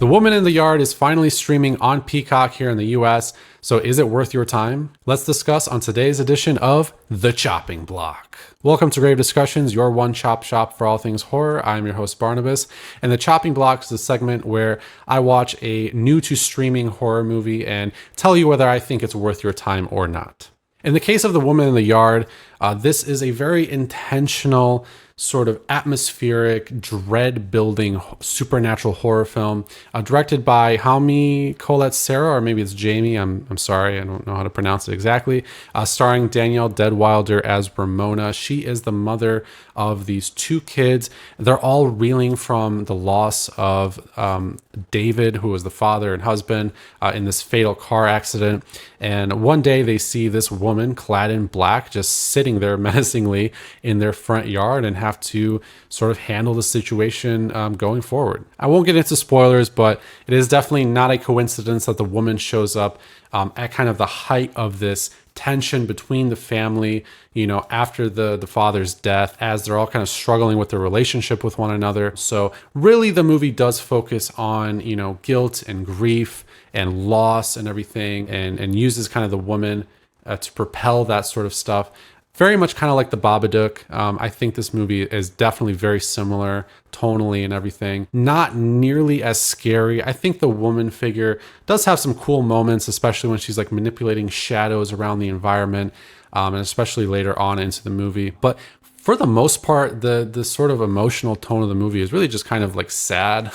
Woman in the Yard is finally streaming on Peacock here in the US, so is it worth your time? Let's discuss on today's edition of The Chopping Block. Welcome to Grave Discussions, your one chop shop for all things horror. I'm your host Barnabas, and The Chopping Block is a segment where I watch a new to streaming horror movie and tell you whether I think it's worth your time or not. In the case of The Woman in the Yard, this is a very intentional, sort of atmospheric, dread-building supernatural horror film, directed by Jaume Collet-Serra, or maybe it's Jamie. I'm sorry, I don't know how to pronounce it exactly. Starring Danielle Deadwyler as Ramona. She is the mother of these two kids. They're all reeling from the loss of David, who was the father and husband, in this fatal car accident. And one day they see this woman clad in black just sitting there menacingly in their front yard and have to sort of handle the situation going forward. I won't get into spoilers, but it is definitely not a coincidence that the woman shows up at kind of the height of this tension between the family, after the father's death, as they're all kind of struggling with their relationship with one another. So really the movie does focus on, guilt and grief and loss and everything, and uses kind of the woman to propel that sort of stuff. Very much kind of like The Babadook. I think this movie is definitely very similar tonally and everything. Not nearly as scary. I think the woman figure does have some cool moments, especially when she's like manipulating shadows around the environment, and especially later on into the movie. But for the most part, the sort of emotional tone of the movie is really just kind of like sad.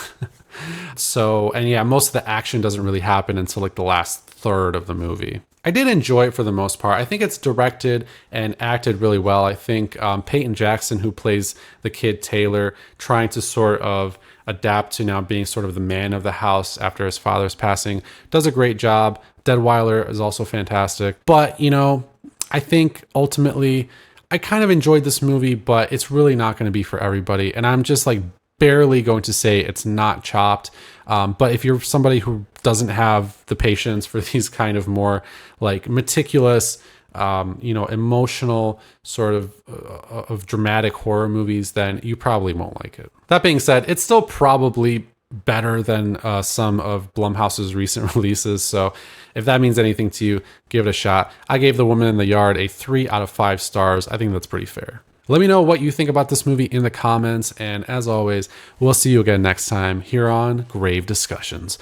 Most of the action doesn't really happen until like the last third of the movie. I did enjoy it for the most part. I think it's directed and acted really well. I think Peyton Jackson, who plays the kid Taylor, trying to sort of adapt to now being sort of the man of the house after his father's passing, does a great job. Deadwyler is also fantastic. But, I think ultimately I kind of enjoyed this movie, but it's really not going to be for everybody. And I'm just like barely going to say it's not chopped. But if you're somebody who doesn't have the patience for these kind of more like meticulous, emotional sort of dramatic horror movies, then you probably won't like it. That being said, it's still probably better than some of Blumhouse's recent releases. So if that means anything to you, give it a shot. I gave The Woman in the Yard a 3 out of 5 stars. I think that's pretty fair. Let me know what you think about this movie in the comments. And as always, we'll see you again next time here on Grave Discussions.